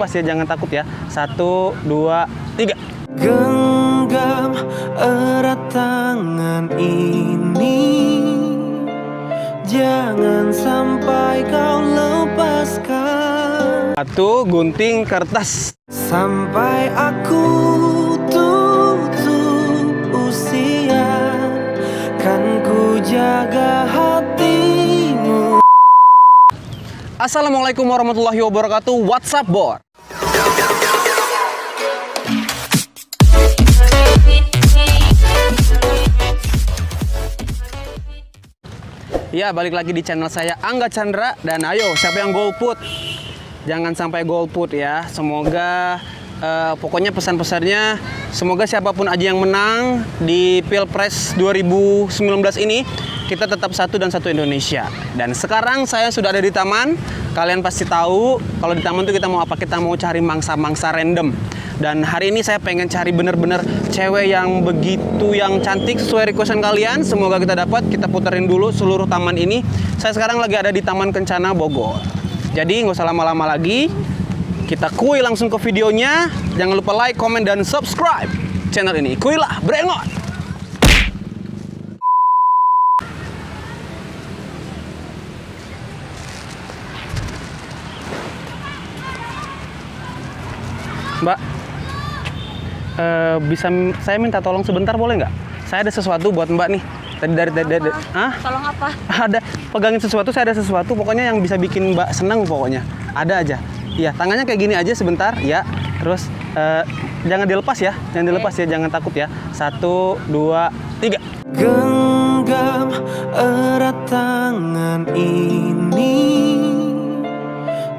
Pas ya, jangan takut ya. 1, 2, 3. Genggam erat tangan ini, jangan sampai kau lepaskan. 1, gunting kertas. Sampai aku tutup usia, kan ku jaga hatimu. Assalamualaikum warahmatullahi wabarakatuh. What's up, Bor? Ya, balik lagi di channel saya Angga Chandra. Dan ayo, siapa yang golput? Jangan sampai golput ya. Semoga pokoknya pesan-pesannya, semoga siapapun aja yang menang di Pilpres 2019 ini, kita tetap satu dan satu Indonesia. Dan sekarang saya sudah ada di taman. Kalian pasti tahu kalau di taman itu kita mau apa? Kita mau cari mangsa-mangsa random. Dan hari ini saya pengen cari bener-bener cewek yang begitu yang cantik sesuai requestan kalian. Semoga kita dapat. Kita puterin dulu seluruh taman ini. Saya sekarang lagi ada di Taman Kencana Bogor. Jadi nggak usah lama-lama lagi. Kita kuy langsung ke videonya. Jangan lupa like, comment, dan subscribe channel ini. Kuy lah, brengot! Mbak, bisa saya minta tolong sebentar boleh nggak? Saya ada sesuatu buat Mbak nih. Dari ah? Tolong apa? Ada, pegangin sesuatu, saya ada sesuatu. Pokoknya yang bisa bikin Mbak senang pokoknya. Ada aja. Iya, tangannya kayak gini aja sebentar, ya. Terus jangan dilepas ya, jangan dilepas ya, jangan takut ya. 1, 2, 3. Genggam erat tangan ini,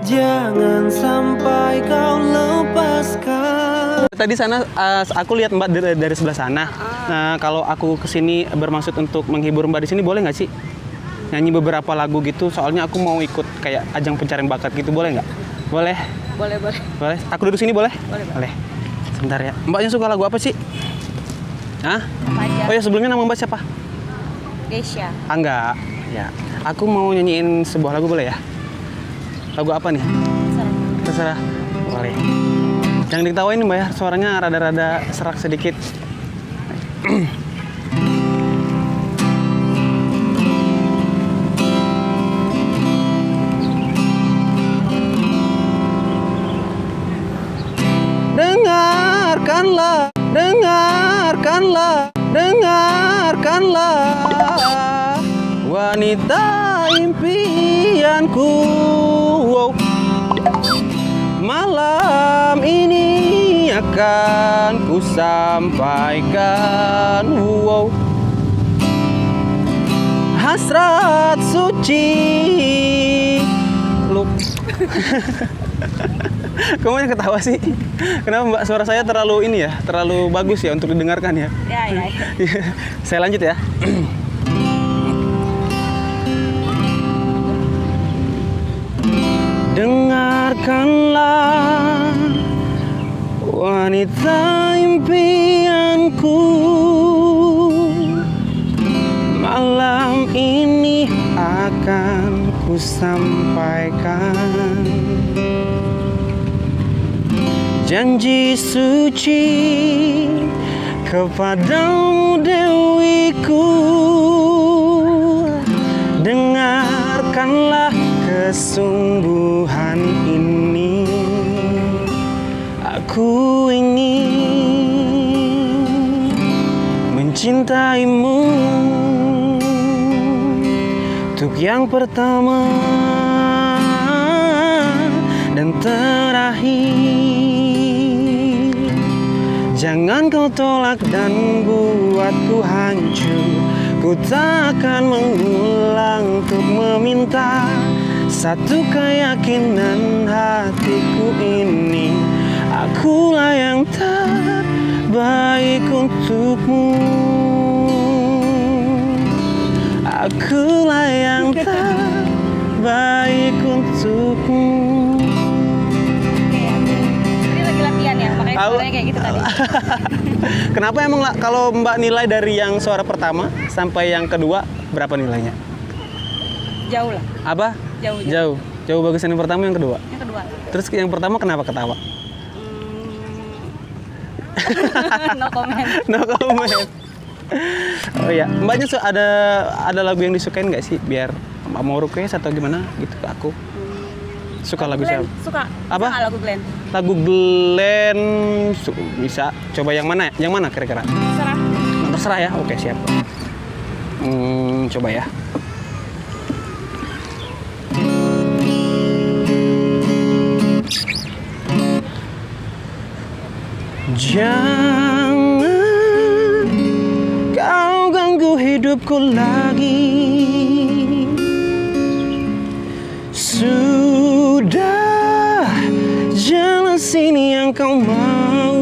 jangan sampai kau lepaskan. Tadi sana aku lihat Mbak dari sebelah sana. Nah, kalau aku kesini bermaksud untuk menghibur Mbak di sini, boleh nggak sih nyanyi beberapa lagu gitu? Soalnya aku mau ikut kayak ajang pencarian bakat gitu, boleh nggak? Boleh? Boleh. Boleh. Aku duduk sini boleh? Boleh. Sebentar ya. Mbaknya suka lagu apa sih? Hah? Apa aja? Oh ya, sebelumnya nama Mbak siapa? Geisha. Enggak. Ya. Aku mau nyanyiin sebuah lagu, boleh ya? Lagu apa nih? Terserah. Boleh. Jangan diketawain Mbak ya, suaranya rada-rada serak sedikit. Dengarkanlah, dengarkanlah, dengarkanlah, wanita impianku. Wow. Malam ini akan ku sampaikan, wow, hasrat suci. Lu kamu yang ketawa sih? Kenapa Mbak? Suara saya terlalu ini ya, terlalu bagus ya untuk didengarkan ya? Ya. Saya lanjut ya. Dengarkanlah, wanita impianku, malam ini akan ku sampaikan janji suci kepadamu dewiku. Dengarkanlah kesungguhan ini, aku ingin mencintaimu untuk yang pertama dan terakhir. Jangan kau tolak dan buatku hancur. Ku tak akan mengulang untuk meminta satu keyakinan hatiku ini. Akulah yang terbaik untukmu. Akulah yang terbaik untukmu. Ini lagi latihan ya, makanya suaranya kayak gitu tadi. Kenapa emang kalau Mbak nilai dari yang suara pertama sampai yang kedua berapa nilainya? Jauh lah. Apa? Jauh. Jauh bagusan yang pertama, yang kedua? Yang kedua. Terus yang pertama kenapa ketawa? No comment. No comment. Oh iya, mbaknya ada lagu yang disukain nggak sih? Biar mau request atau gimana gitu ke aku. Suka lagu Glenn, siapa? suka. Apa? Suka nggak lagu Glenn? Lagu Glenn bisa. Coba yang mana? Yang mana kira-kira? Serah. Terserah ya. Oke, siap. Coba ya. Jangan kau ganggu hidupku lagi. Sudah jalan sini yang kau mau.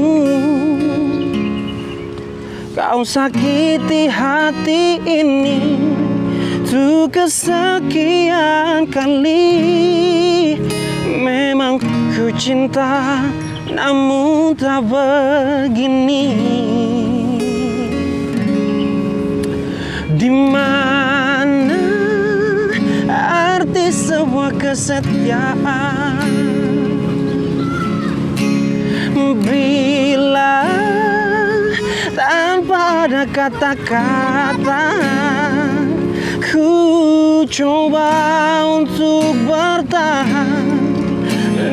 Kau sakiti hati ini untuk kesekian kali. Memang ku cinta namun tak begini. Di mana arti sebuah kesetiaan bila tanpa ada kata-kata? Ku coba untuk bertahan,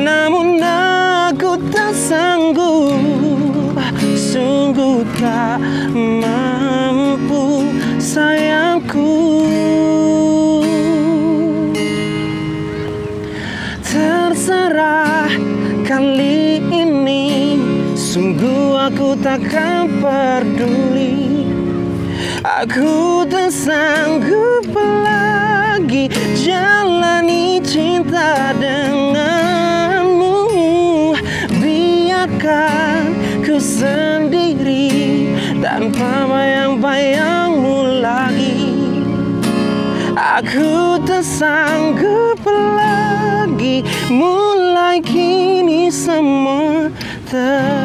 namun aku tak sanggup, sungguh tak mampu sayangku. Terserah kali ini, sungguh aku takkan peduli. Aku tak sanggup lagi jalani cinta denganmu. Biarkan ku sendiri tanpa bayang-bayangmu lagi. Aku tak sanggup lagi, mulai kini semua terserah.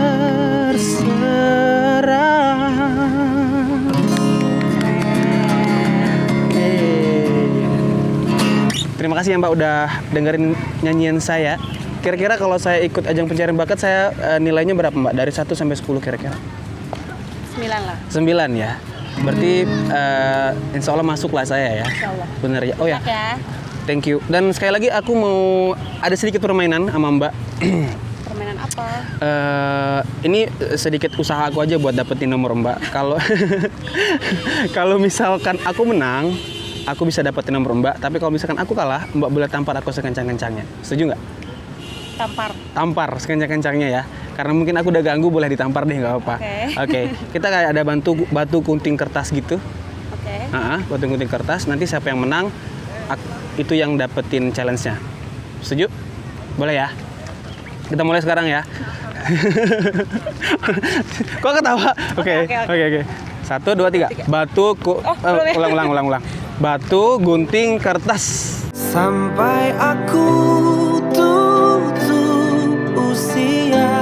Terima kasih ya Mbak udah dengerin nyanyian saya. Kira-kira kalau saya ikut ajang pencarian bakat, saya nilainya berapa Mbak? Dari 1 sampai 10 kira-kira? 9 lah. 9 ya? Berarti insya Allah masuk lah saya ya? Insya Allah. Bener ya? Oh ya? Ya. Thank you. Dan sekali lagi aku mau ada sedikit permainan sama Mbak. Permainan apa? Ini sedikit usaha aku aja buat dapetin nomor Mbak. Kalau misalkan aku menang, aku bisa dapetin nomor Mbak. Tapi kalau misalkan aku kalah, Mbak boleh tampar aku sekencang-kencangnya. Setuju nggak? Tampar sekencang-kencangnya ya. Karena mungkin aku udah ganggu, boleh ditampar deh, nggak apa-apa. Oke. Kita kayak ada batu gunting kertas gitu. Oke. Batu gunting kertas. Nanti siapa yang menang, itu yang dapetin challenge-nya. Setuju? Boleh ya? Kita mulai sekarang ya. Kok ketawa? Oke. 1, 2, 3. Ulang. Batu gunting kertas. Sampai aku tutup usia,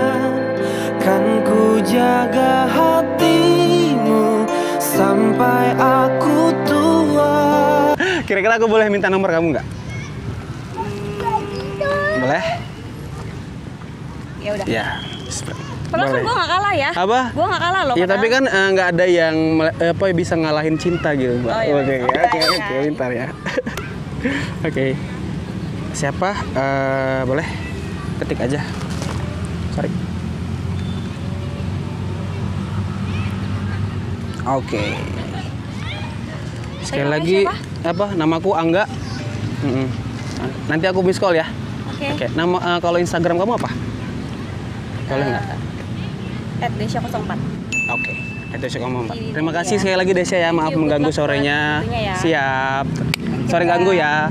kan ku jaga hatimu sampai aku tua. Kira-kira aku boleh minta nomor kamu nggak? Boleh? Ya udah. Ya. Padahal kan gue gak kalah ya. Apa? Gue gak kalah loh. Ya tapi kan nggak ada yang bisa ngalahin cinta gitu, Mbak. Oh, iya. Oke, pintar ya. Oke. Siapa? Boleh ketik aja. Sorry. Oke. Sekali lagi apa? Namaku Angga. Nanti aku miss call ya. Oke. Nama kalau Instagram kamu apa? Boleh nggak? @desya04. Oke. @desya04. Terima kasih sekali lagi Desya ya. Maaf mengganggu sorenya. Siap. Sorry ganggu ya.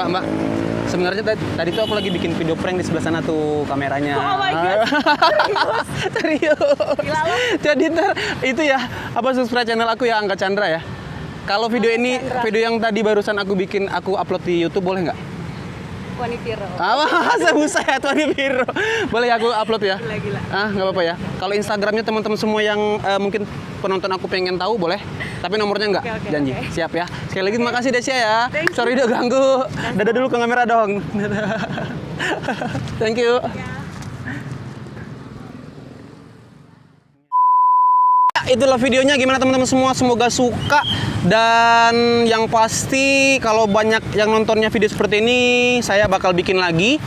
Mbak, sebenarnya tadi tuh aku lagi bikin video prank di sebelah sana tuh kameranya. Oh my god. Serius. Gila lo. Jadi ntar itu ya, subscribe channel aku ya, Angga Chandra ya. Kalau video ini, video yang tadi barusan aku bikin, aku upload di YouTube boleh nggak? Wanipiro. Saya buset Wanipiro. Boleh aku upload ya? Gila. Nggak apa-apa ya. Kalau Instagramnya teman-teman semua yang mungkin penonton aku pengen tahu boleh. Tapi nomornya nggak, Oke, janji. oke. Siap ya. Sekali lagi terima kasih Desya ya. Thank you. Sorry udah ganggu. Dadah dulu ke kamera dong. Thank you. Itulah videonya, gimana teman-teman semua, semoga suka. Dan yang pasti kalau banyak yang nontonnya video seperti ini, saya bakal bikin lagi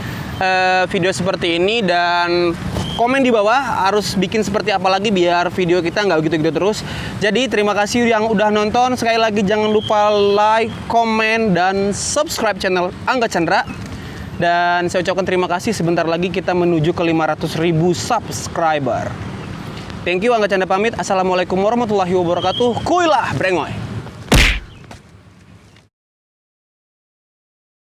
video seperti ini. Dan komen di bawah harus bikin seperti apa lagi biar video kita nggak gitu-gitu terus. Jadi terima kasih yang udah nonton. Sekali lagi jangan lupa like, komen, dan subscribe channel Angga Chandra. Dan saya ucapkan terima kasih, sebentar lagi kita menuju ke 500.000 subscriber. Thank you, Angga Chandra pamit. Assalamualaikum warahmatullahi wabarakatuh. Kuilah, brengoy.